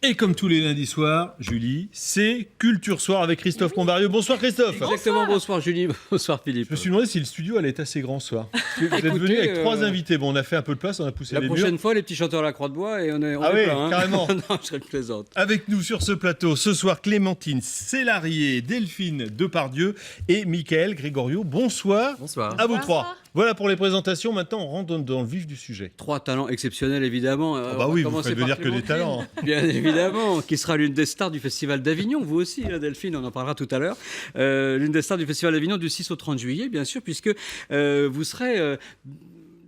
Et comme tous les lundis soirs, Julie, c'est Culture Soir avec Christophe Convarieux. Bonsoir Christophe. Exactement, bonsoir Julie, bonsoir Philippe. Je me suis demandé si le studio allait être assez grand ce soir. Parce que vous êtes venu avec 3 invités. Bon, on a fait un peu de place, on a poussé La les prochaine murs. fois, les petits chanteurs à la Croix de Bois et on est Ah oui, plein, hein. carrément. Non, je plaisante. Avec nous sur ce plateau, ce soir, Clémentine Célarier, Delphine Depardieu et Mickaël Grégorio. Bonsoir. Bonsoir. À vous trois. Voilà pour les présentations. Maintenant, on rentre dans le vif du sujet. 3 talents exceptionnels, évidemment. Bah oui, vous faites venir que des talents. Bien évidemment, qui sera l'une des stars du Festival d'Avignon. Vous aussi, hein, Delphine, on en parlera tout à l'heure. L'une des stars du Festival d'Avignon du 6 au 30 juillet, bien sûr, puisque vous serez...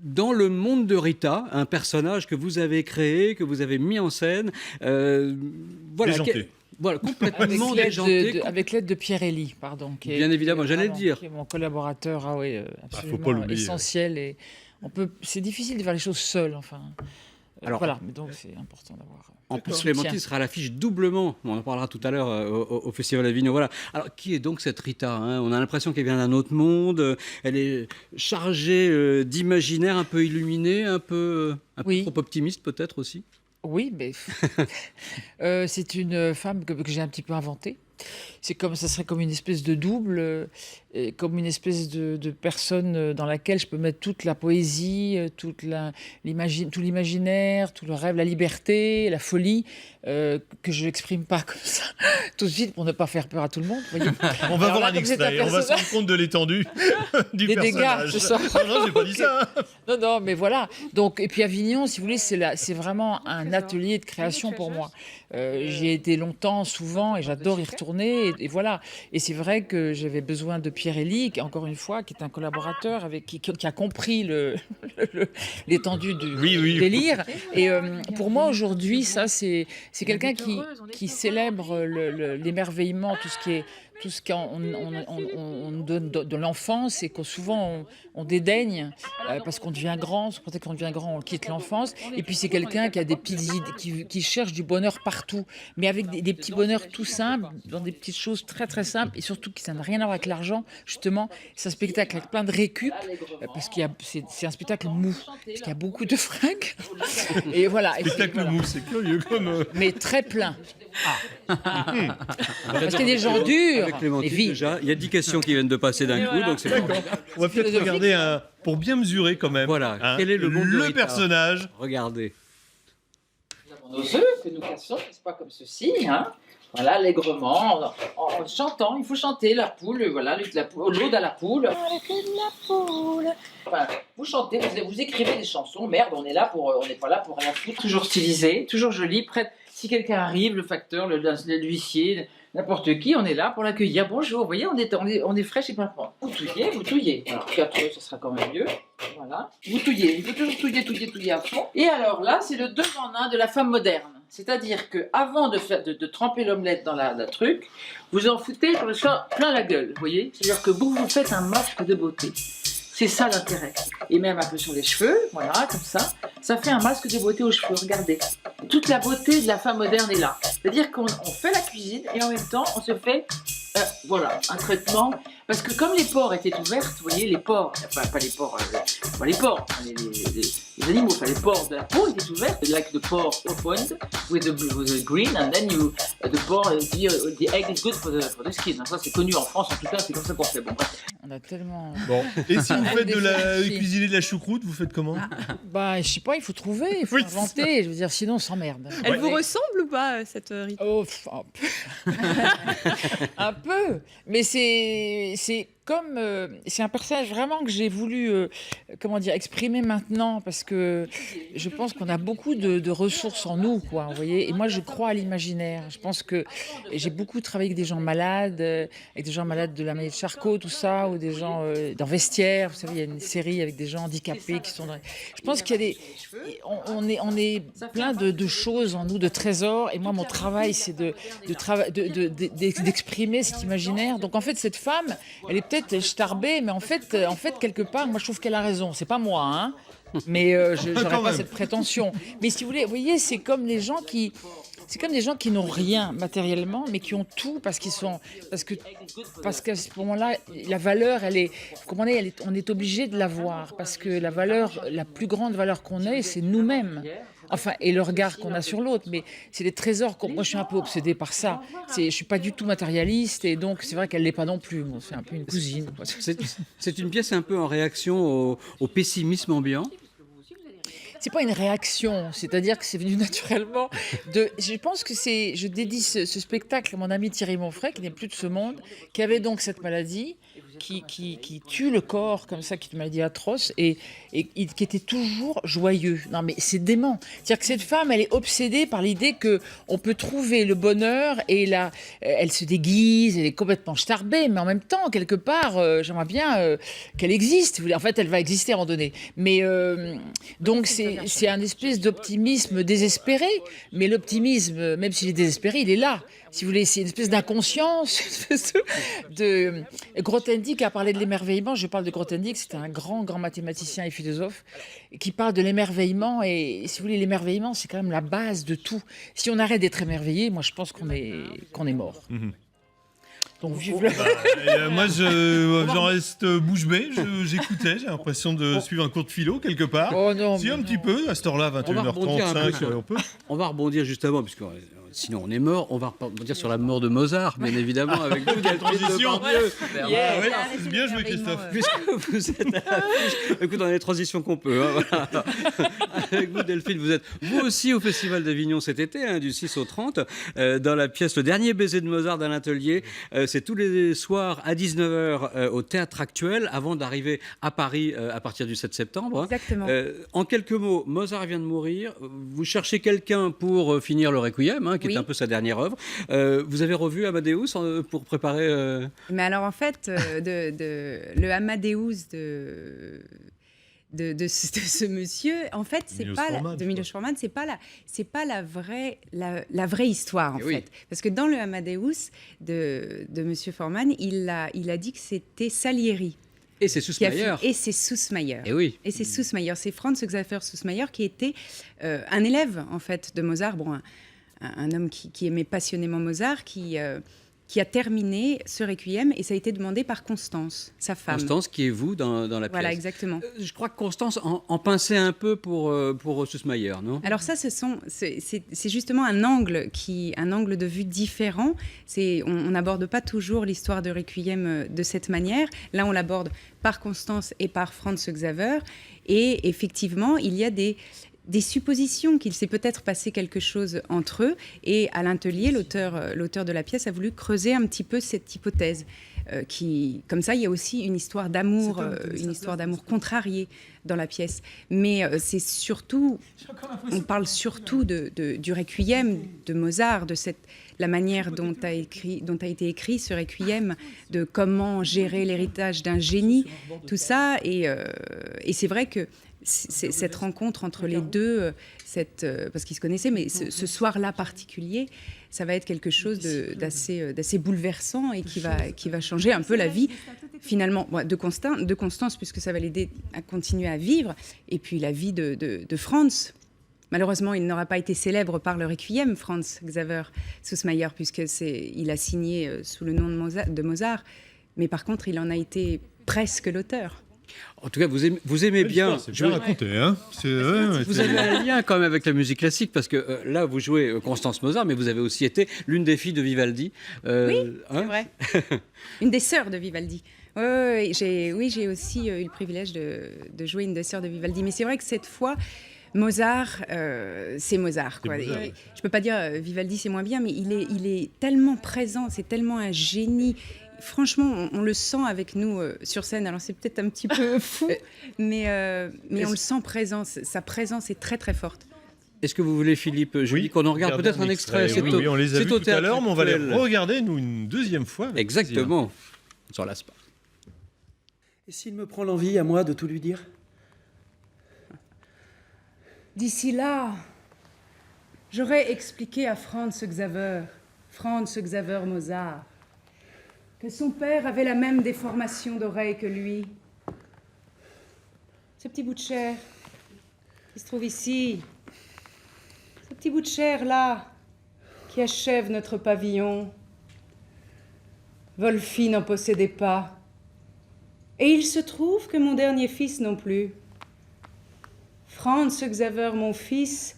dans le monde de Rita, un personnage que vous avez créé, que vous avez mis en scène. Voilà, Déjanté. Voilà, complètement déjanté. Avec l'aide de Pierre Elie, pardon. Bien évidemment, j'allais le dire. Qui est mon collaborateur, absolument faut pas l'oublier. essentiel. Et c'est difficile de faire les choses seul, enfin. Alors, voilà, mais donc c'est important d'avoir. En plus, Clémentine sera à l'affiche doublement. On en parlera tout à l'heure au Festival d'Avignon. Voilà. Alors, qui est donc cette Rita, hein? On a l'impression qu'elle vient d'un autre monde. Elle est chargée d'imaginaire, un peu illuminée, un peu trop optimiste peut-être aussi. Oui, mais c'est une femme que j'ai un petit peu inventée. Ça serait comme une espèce de double, comme une espèce de personne dans laquelle je peux mettre toute la poésie, tout l'imaginaire, tout le rêve, la liberté, la folie, que je n'exprime pas comme ça tout de suite pour ne pas faire peur à tout le monde. Voyez. On va voir un extrait, on va se rendre compte de l'étendue du des personnage. Dégâts, c'est ça. Non, j'ai pas dit ça. Non, mais voilà. Donc, et puis Avignon, si vous voulez, c'est vraiment un atelier de création pour moi. J'y ai été longtemps, souvent, et j'adore y retourner. Et voilà. Et c'est vrai que j'avais besoin de Pierre Elie, encore une fois, qui est un collaborateur qui a compris l'étendue du délire. Et pour moi, aujourd'hui, ça, c'est quelqu'un qui célèbre l'émerveillement, tout ce qu'on donne de l'enfance et que souvent on dédaigne parce qu'on devient grand. Peut-être qu'on devient grand, on quitte l'enfance. Et puis c'est quelqu'un qui a des petites idées, qui cherche du bonheur partout, mais avec des petits bonheurs tout simples, dans des petites choses très très simples et surtout qui ça n'a rien à voir avec l'argent. Justement, c'est un spectacle avec plein de récup parce c'est un spectacle mou, parce qu'il y a beaucoup de fringues. Et voilà. Spectacle mou, c'est curieux comme. Mais très plein. Parce qu'il y a des gens durs. Avec Clémentine, déjà, il y a 10 questions qui viennent de passer d'un coup, voilà. donc c'est bon. On va peut-être regarder pour bien mesurer quand même. Voilà. Quel est le monde de Rita personnage. Regardez. Nous avons nos œufs que nous cassons, n'est-ce pas, comme ceci, hein. Voilà, allègrement, en chantant, il faut chanter la poule, voilà, l'ode à la poule. Enfin, vous chantez, vous écrivez des chansons, merde, on n'est pas là pour rien foutre. Toujours stylisé, toujours joli, prêt. Si quelqu'un arrive, le facteur, l'huissier, n'importe qui, on est là pour l'accueillir. Bonjour, vous voyez, on est fraîche et pimpant. Vous touillez. Alors, puis après, ça sera quand même mieux. Voilà. Vous touillez, il faut toujours touiller à fond. Et alors là, c'est le 2 en 1 de la femme moderne. C'est-à-dire qu'avant de tremper l'omelette dans la truc, vous en foutez pour le soir plein la gueule, vous voyez. C'est-à-dire que vous faites un masque de beauté. C'est ça l'intérêt. Et même un peu sur les cheveux, voilà, comme ça. Ça fait un masque de beauté aux cheveux, regardez. Toute la beauté de la femme moderne est là. C'est-à-dire qu'on fait la cuisine et en même temps, on se fait, voilà, un traitement. Parce que comme les pores étaient ouvertes, vous voyez, les pores, enfin pas les pores, les pores, les animaux, enfin les pores de la peau étaient ouvertes, like the pore opened with the green, and then the pore, the egg is good for the skin. Ça c'est connu en France, en tout cas, c'est comme ça qu'on fait. Bon, bref. On a tellement... Bon. Et si vous faites cuisiner de la choucroute, vous faites comment? Bah, je sais pas, il faut trouver, il faut inventer, je veux dire, sinon on s'emmerde. Elle vous ressemble ou pas, cette Rita? Oh, un peu. Un peu. Mais c'est comme... c'est un personnage vraiment que j'ai voulu, exprimer maintenant, parce que je pense qu'on a beaucoup de ressources en nous, quoi, vous voyez. Et moi, je crois à l'imaginaire. Je pense que j'ai beaucoup travaillé avec des gens malades, de la maladie de Charcot, tout ça, ou des gens dans Vestiaire. Vous savez, il y a une série avec des gens handicapés qui sont dans... Je pense qu'il y a des... On est plein de choses en nous, de trésors. Et moi, mon travail, c'est d'exprimer cet imaginaire. Donc, en fait, cette femme, elle est peut-être starbée, mais en fait, quelque part, moi, je trouve qu'elle a raison. C'est pas moi, hein. Mais je n'aurais pas cette prétention. Mais si vous voyez, c'est comme les gens qui n'ont rien matériellement, mais qui ont tout parce qu'à ce moment-là, la valeur, on est obligé de l'avoir, parce que la plus grande valeur qu'on ait, c'est nous-mêmes. Enfin, et le regard qu'on a sur l'autre. Mais c'est des trésors. Moi, je suis un peu obsédée par ça. Je suis pas du tout matérialiste. Et donc, c'est vrai qu'elle l'est pas non plus. Bon, c'est un peu une cousine, quoi. C'est une pièce un peu en réaction au pessimisme ambiant. C'est pas une réaction, c'est-à-dire que c'est venu naturellement. Je pense que je dédie ce spectacle à mon ami Thierry Monfray, qui n'est plus de ce monde, qui avait donc cette maladie, qui tue le corps comme ça, qui est une maladie atroce, et qui était toujours joyeux. Non mais c'est dément. C'est-à-dire que cette femme, elle est obsédée par l'idée que on peut trouver le bonheur, et là, elle se déguise, elle est complètement starbée, mais en même temps, quelque part, j'aimerais bien qu'elle existe. En fait, elle va exister à un moment donné. Mais donc c'est un espèce d'optimisme désespéré, mais l'optimisme, même s'il est désespéré, il est là. Si vous voulez, c'est une espèce d'inconscience, une espèce de... Grothendieck a parlé de l'émerveillement. Je parle de Grothendieck, c'est un grand mathématicien et philosophe qui parle de l'émerveillement. Et si vous voulez, l'émerveillement, c'est quand même la base de tout. Si on arrête d'être émerveillé, moi, je pense qu'on est mort. Donc, vive le... Moi, j'en reste bouche bée. J'écoutais, j'ai l'impression de suivre un cours de philo quelque part. Oh non, Si, un petit peu, à cette heure-là, On va rebondir un peu 21h35, sur- on peut. On va rebondir justement, puisque sinon on est mort. On va rebondir sur la mort de Mozart, bien évidemment, avec vous, Delphine transition. Depardieu. Ah ouais, c'est bien joué, Christophe. Puisque vous êtes à l'affiche. Écoute, dans les transitions qu'on peut. Voilà. Avec vous, Delphine, vous êtes vous aussi au Festival d'Avignon cet été, du 6 au 30, dans la pièce Le Dernier baiser de Mozart d'Alain Tellier. C'est tous les soirs à 19h au Théâtre Actuel, avant d'arriver à Paris à partir du 7 septembre. Exactement. En quelques mots, Mozart vient de mourir. Vous cherchez quelqu'un pour finir le Requiem, qui est un peu sa dernière œuvre. Vous avez revu Amadeus pour préparer... Mais alors en fait, le Amadeus de ce monsieur, en fait, c'est Milos pas Forman, de je Milos Forman, c'est pas la vraie histoire en Oui. fait, parce que dans le Amadeus de Monsieur Forman, il a dit que c'était Salieri Et c'est qui a fait, Sussmayer. et c'est Sussmayer. Et oui. Et c'est Sussmayer, c'est Franz Xaver Sussmayer qui était un élève en fait de Mozart, un homme qui aimait passionnément Mozart, qui a terminé ce requiem, et ça a été demandé par Constance, sa femme. Constance, qui est vous dans la pièce. Voilà, exactement. Je crois que Constance en pinçait un peu pour Sussmayer, non? Alors ça, c'est justement un angle de vue différent. On n'aborde pas toujours l'histoire de Requiem de cette manière. Là, on l'aborde par Constance et par Franz Xaver. Et effectivement, il y a des suppositions qu'il s'est peut-être passé quelque chose entre eux. Et Alain Tellier, l'auteur de la pièce, a voulu creuser un petit peu cette hypothèse. Comme ça, il y a aussi une histoire d'amour contrariée dans la pièce. Mais c'est surtout, on parle surtout du Requiem de Mozart, la manière dont a été écrit ce Requiem, de comment gérer l'héritage d'un génie, tout ça. Et c'est vrai que cette rencontre entre les deux, parce qu'ils se connaissaient, mais ce soir-là particulier, ça va être quelque chose d'assez bouleversant et qui va changer un peu la vie, finalement, de Constance, puisque ça va l'aider à continuer à vivre, et puis la vie de Franz. Malheureusement, il n'aura pas été célèbre par le Requiem, Franz Xaver Sussmayer, puisqu'il a signé sous le nom de Mozart, mais par contre, il en a été presque l'auteur. En tout cas, vous aimez bien. C'est bien raconté, hein. Vous avez un lien quand même avec la musique classique, parce que là, vous jouez Constance Mozart, mais vous avez aussi été l'une des filles de Vivaldi. Oui, c'est vrai. Une des sœurs de Vivaldi. Oui, j'ai aussi eu le privilège de jouer une des sœurs de Vivaldi. Mais c'est vrai que cette fois, Mozart, c'est Mozart, quoi. Mozart, Je ne peux pas dire Vivaldi, c'est moins bien, mais il est tellement présent, c'est tellement un génie. Franchement, on le sent avec nous sur scène. Alors c'est peut-être un petit peu fou, mais on le sent présent. Sa présence est très très forte. Est-ce que vous voulez, Philippe, je dis qu'on en regarde peut-être un extrait. Oui, on les a vus tout à Théâtre l'heure, mais on va les Actuel. regarder, nous, une deuxième fois. avec Exactement. On ne s'en lasse pas. Et s'il me prend l'envie à moi de tout lui dire? D'ici là, j'aurais expliqué à Franz Xaver Mozart, que son père avait la même déformation d'oreille que lui. Ce petit bout de chair qui se trouve ici, ce petit bout de chair là, qui achève notre pavillon, Wolfie n'en possédait pas. Et il se trouve que mon dernier fils non plus. Franz Xaver, mon fils,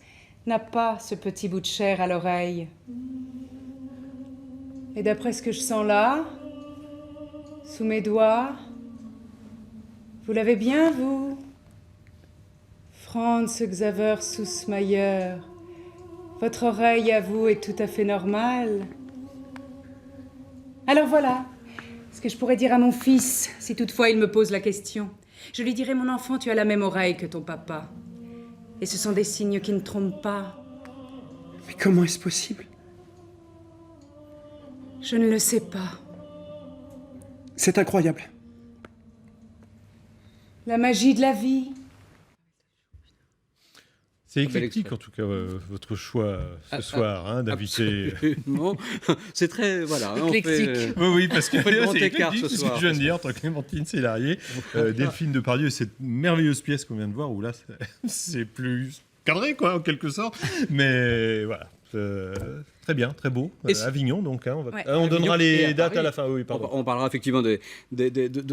n'a pas ce petit bout de chair à l'oreille. Et d'après ce que je sens là, sous mes doigts, vous l'avez bien, vous, Franz Xaver Sussmayer. Votre oreille à vous est tout à fait normale. Alors voilà ce que je pourrais dire à mon fils, si toutefois il me pose la question. Je lui dirai, mon enfant, tu as la même oreille que ton papa. Et ce sont des signes qui ne trompent pas. Mais comment est-ce possible? Je ne le sais pas. C'est incroyable. Ah, La magie de la vie. C'est bel éclectique extrait. en tout cas votre choix ce soir hein, d'inviter. Absolument. C'est très voilà. On fait, Éclectique. Oui, parce que On fait le grand c'est écart éclectique, ce c'est ce que soir. je viens de dire entre Clémentine Célarié, Delphine Depardieu et cette merveilleuse pièce qu'on vient de voir où là c'est plus cadré quoi en quelque sorte, mais voilà. Très bien, très beau. Et si- Avignon donc. Hein, Ouais. on donnera Avignon et les à dates Paris. à la fin. Oui, pardon. On parlera effectivement de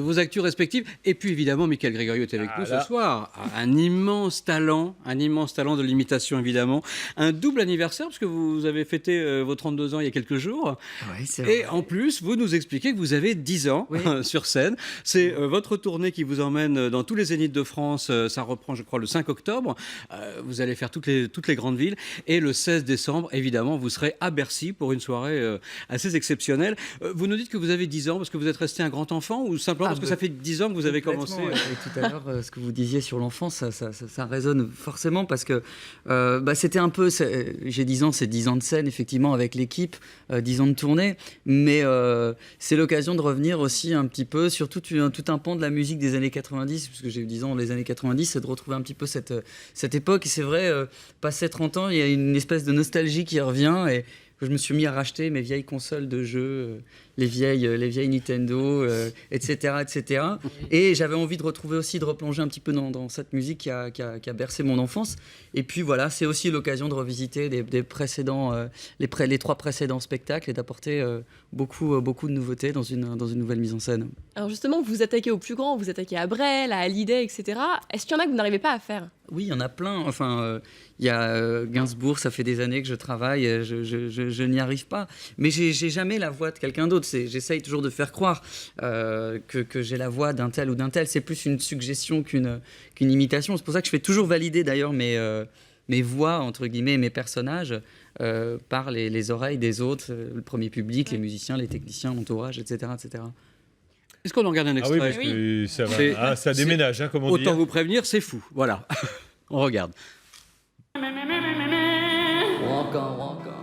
vos actus respectives. Et puis évidemment, Michael Grégorio est avec nous ce là. soir. Un immense talent de l'imitation évidemment. Un double anniversaire parce que vous avez fêté vos 32 ans il y a quelques jours. Oui, c'est Et vrai. en plus, vous nous expliquez que vous avez 10 ans Oui. sur scène. C'est votre tournée qui vous emmène dans tous les zéniths de France. Ça reprend, je crois, le 5 octobre. Vous allez faire toutes les grandes villes. Et le 16 décembre, évidemment, vous serez à Bercy pour une soirée assez exceptionnelle. Vous nous dites que vous avez 10 ans parce que vous êtes resté un grand enfant ou simplement parce que ça fait 10 ans que vous avez commencé Complètement, et tout à l'heure, ce que vous disiez sur l'enfance, ça résonne forcément parce que c'était un peu. J'ai 10 ans, c'est 10 ans de scène, effectivement, avec l'équipe, 10 ans de tournée. Mais c'est l'occasion de revenir aussi un petit peu sur tout un pan de la musique des années 90, puisque j'ai eu 10 ans dans les années 90, c'est de retrouver un petit peu cette époque. Et c'est vrai, passé 30 ans, il y a une espèce de nostalgie qui revient. Et je me suis mis à racheter mes vieilles consoles de jeux, les vieilles Nintendo, etc., etc. Et j'avais envie de retrouver aussi, de replonger un petit peu dans cette musique qui a bercé mon enfance. Et puis voilà, c'est aussi l'occasion de revisiter des précédents, les 3 précédents spectacles et d'apporter beaucoup de nouveautés dans une nouvelle mise en scène. Alors justement, vous vous attaquez aux plus grands, vous attaquez à Brel, à Hallyday, etc. Est-ce qu'il y en a que vous n'arrivez pas à faire? Oui, il y en a plein. Enfin, il y a Gainsbourg, ça fait des années que je travaille, je n'y arrive pas. Mais j'ai jamais la voix de quelqu'un d'autre. J'essaye toujours de faire croire que j'ai la voix d'un tel ou d'un tel. C'est plus une suggestion qu'une imitation. C'est pour ça que je fais toujours valider d'ailleurs mes voix, entre guillemets, mes personnages par les oreilles des autres, le premier public, les musiciens, les techniciens, l'entourage, etc., etc. Est-ce qu'on en regarde un Ah extrait oui, parce que ça, va. C'est- Ah, ça déménage, hein, comment Autant dire. vous prévenir, c'est fou. Voilà. On regarde. Encore.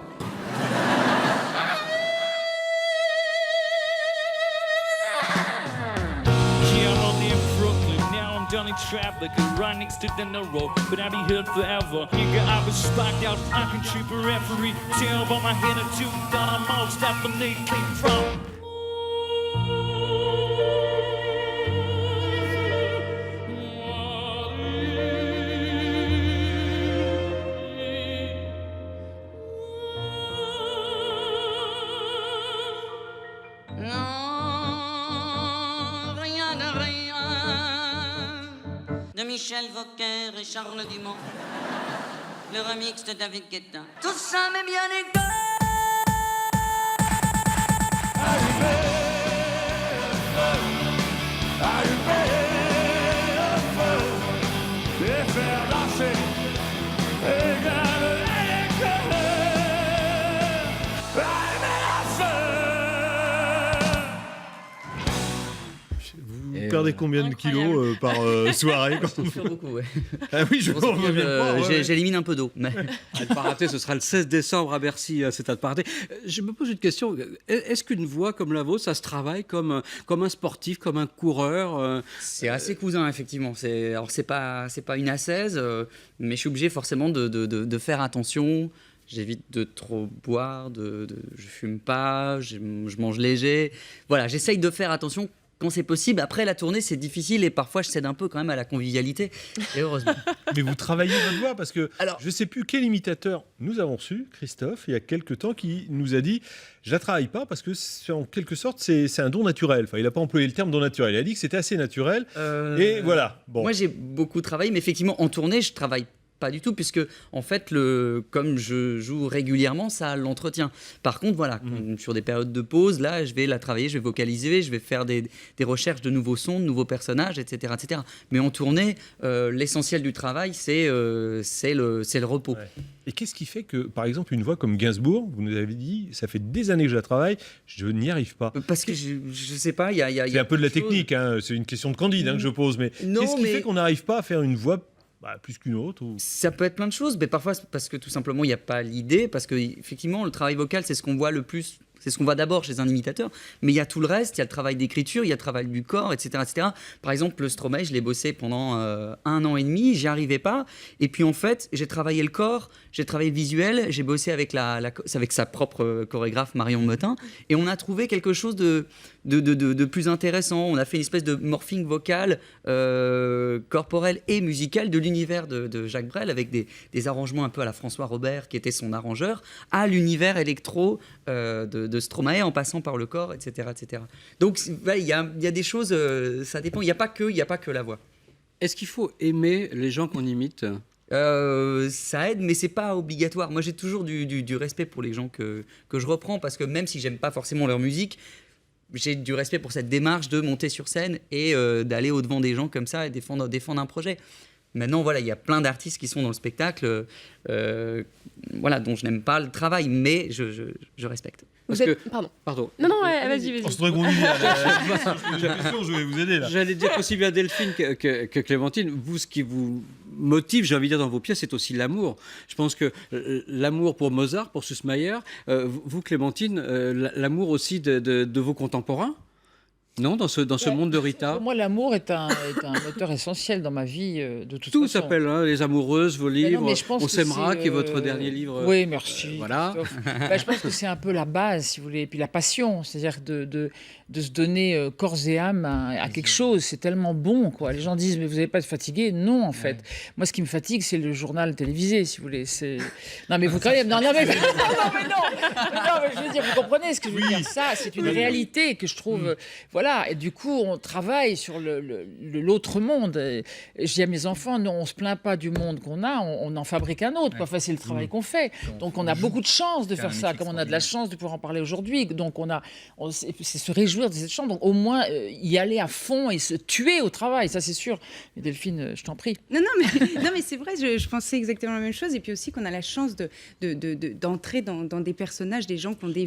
Yeah, I'm only in Brooklyn. Now I'm down in traffic, right next to the road. But I'll be here forever. Nigga, I was spiked out. I can treat a referee. Tell by my head or two that I'm all Stephanie came from. Non, rien de rien. De Michel Vauquer et Charles Dumont. Le remix de David Guetta. Tout ça m'est bien égal. Vous perdez combien de kilos par soirée quand Je fais beaucoup, ouais. Ah oui, je Pour ça vois que, bien croire, ouais. j'élimine un peu d'eau. Mais... À ne pas rater, ce sera le 16 décembre à Bercy, c'est à ne pas rater. Je me pose une question. Est-ce qu'une voix comme la vôtre, ça se travaille comme un sportif, comme un coureur C'est assez cousin, effectivement. Alors, c'est pas une ascèse, mais je suis obligé forcément de faire attention. J'évite de trop boire, je fume pas, je mange léger. Voilà, j'essaye de faire attention quand c'est possible. Après, la tournée, c'est difficile et parfois, je cède un peu quand même à la convivialité. Et heureusement. Mais vous travaillez votre voix parce que Alors- je ne sais plus quel imitateur nous avons reçu, Christophe, il y a quelques temps, qui nous a dit « Je la travaille pas parce que en quelque sorte, c'est un don naturel ». Enfin, il n'a pas employé le terme don naturel, il a dit que c'était assez naturel. Et voilà. Bon. Moi, j'ai beaucoup travaillé, mais effectivement, en tournée, je travaille pas du tout, puisque en fait, comme je joue régulièrement, ça l'entretient. Par contre, voilà, sur des périodes de pause, là, je vais la travailler, je vais vocaliser, je vais faire des recherches de nouveaux sons, de nouveaux personnages, etc. etc. Mais en tournée, l'essentiel du travail, c'est le repos. Ouais. Et qu'est-ce qui fait que, par exemple, une voix comme Gainsbourg, vous nous avez dit, ça fait des années que je la travaille, je n'y arrive pas. Parce que je sais pas, il y a C'est un peu de la quelque chose. technique, hein, c'est une question de Candide que je pose, mais Non, qu'est-ce qui mais- fait qu'on n'arrive pas à faire une voix plus qu'une autre ou... Ça peut être plein de choses, mais parfois c'est parce que tout simplement il n'y a pas l'idée, parce que effectivement le travail vocal c'est ce qu'on voit le plus, c'est ce qu'on voit d'abord chez un imitateur, mais il y a tout le reste, il y a le travail d'écriture, il y a le travail du corps, etc. etc. Par exemple le Stromae, je l'ai bossé pendant 1 an et demi, j'y arrivais pas, et puis en fait j'ai travaillé le corps, j'ai travaillé le visuel, j'ai bossé avec, avec sa propre chorégraphe Marion Motin, et on a trouvé quelque chose de plus intéressant. On a fait une espèce de morphing vocal, corporel et musical de l'univers de Jacques Brel, avec des arrangements un peu à la François Robert, qui était son arrangeur, à l'univers électro de Stromae, en passant par le corps, etc. etc. Donc il y a des choses, ça dépend, il n'y a pas que la voix. Est-ce qu'il faut aimer les gens qu'on imite ? Ça aide, mais c'est pas obligatoire. Moi, j'ai toujours du respect pour les gens que je reprends, parce que même si j'aime pas forcément leur musique, j'ai du respect pour cette démarche de monter sur scène et d'aller au-devant des gens comme ça et défendre un projet. Maintenant, voilà, il y a plein d'artistes qui sont dans le spectacle, voilà, dont je n'aime pas le travail, mais je respecte. Vous Parce êtes... que- Pardon. Pardon. Non, vas-y. On se dragonne là. J'ai l'impression que je vais vous aider là. J'allais dire aussi bien Delphine que Clémentine, vous, ce qui vous motive, j'ai envie de dire, dans vos pièces, c'est aussi l'amour. Je pense que l'amour pour Mozart, pour Süssmayr, vous, Clémentine, l'amour aussi de vos contemporains ? Non, dans ce monde de Rita. Pour moi, l'amour est un moteur essentiel dans ma vie, de toute Tout façon. s'appelle, hein, Les Amoureuses, vos Mais non, livres, mais je pense On que s'aimera, c'est, qui est votre dernier livre. Oui, merci. Voilà. Je pense que c'est un peu la base, si vous voulez, et puis la passion, c'est-à-dire de se donner corps et âme à quelque chose. C'est tellement bon, quoi. Les gens disent, mais vous n'allez pas être fatigué? Non, en fait. Moi, ce qui me fatigue, c'est le journal télévisé, si vous voulez. Non, mais vous quand même. Non, mais je veux dire, vous comprenez ce que je veux dire. Ça, c'est une réalité que je trouve. Voilà. Et du coup, on travaille sur l'autre monde. Et je dis à mes enfants, non, on se plaint pas du monde qu'on a, on en fabrique un autre. Enfin, c'est le travail qu'on fait. Donc, on a beaucoup de chance de faire ça, comme on a de la chance de pouvoir en parler aujourd'hui. Donc, c'est se réjouir de cette chance. Donc, au moins, y aller à fond et se tuer au travail, ça, c'est sûr. Mais Delphine, je t'en prie. Non, mais c'est vrai, je pensais exactement la même chose. Et puis aussi qu'on a la chance d'entrer dans des personnages, des gens qui ont des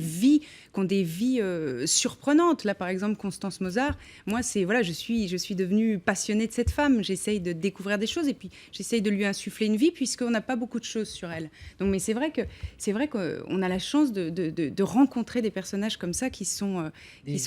vies surprenantes. Là, par exemple, Constance Mozart, moi, je suis devenue passionnée de cette femme. J'essaye de découvrir des choses et puis j'essaye de lui insuffler une vie puisqu'on n'a pas beaucoup de choses sur elle. Donc, mais c'est vrai qu'on a la chance de rencontrer des personnages comme ça qui sont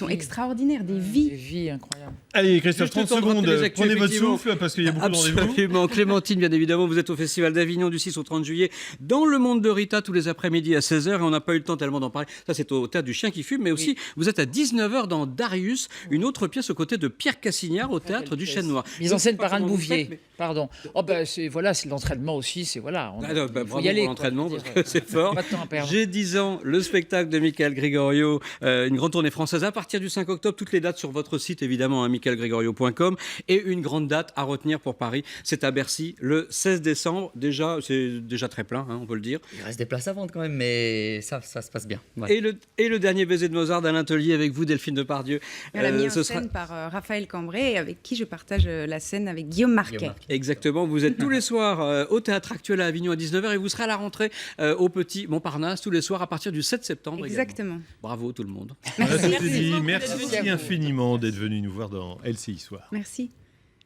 extraordinaires, des vies. Des vies incroyables. Allez, Christophe, Juste le 30 temps de rappeler secondes. les actus, Prenez votre effectivement. souffle parce qu'il y a beaucoup de rendez-vous. Absolument. Clémentine, bien évidemment, vous êtes au Festival d'Avignon du 6 au 30 juillet dans le monde de Rita tous les après-midi à 16h et on n'a pas eu le temps tellement d'en parler. Ça, c'est au Théâtre du Chien qui fume, mais aussi vous êtes à 19h dans Darius, une autre pièce aux côtés de Pierre Cassignard au Théâtre du Chêne Noir. Mise en scène Je sais pas par Anne comment vous Bouvier. faites, mais- Pardon. C'est l'entraînement aussi. C'est voilà. Ah non, faut bravo y aller. pour l'entraînement quoi, parce je veux que dire, c'est fort. Pas de temps à perdre. J'ai 10 ans, le spectacle de Michael Gregorio, une grande tournée française à partir du 5 octobre. Toutes les dates sur votre site évidemment, michaelgregorio.com, et une grande date à retenir pour Paris, c'est à Bercy le 16 décembre. Déjà, c'est déjà très plein, on peut le dire. Il reste des places à vendre quand même, mais ça se passe bien. Ouais. Et le dernier baiser de Mozart d'Alain Tellier avec vous, Delphine Depardieu. Elle a mis en ce scène sera- par Raphaël Cambrai, avec qui je partage la scène avec Guillaume Marquet. Exactement, vous êtes tous les soirs au Théâtre Actuel à Avignon à 19h et vous serez à la rentrée au Petit Montparnasse tous les soirs à partir du 7 septembre. Exactement. Également. Bravo tout le monde. Voilà, c'est dit. Merci Merci à vous. infiniment d'être venu nous voir dans LCI Soir. Merci.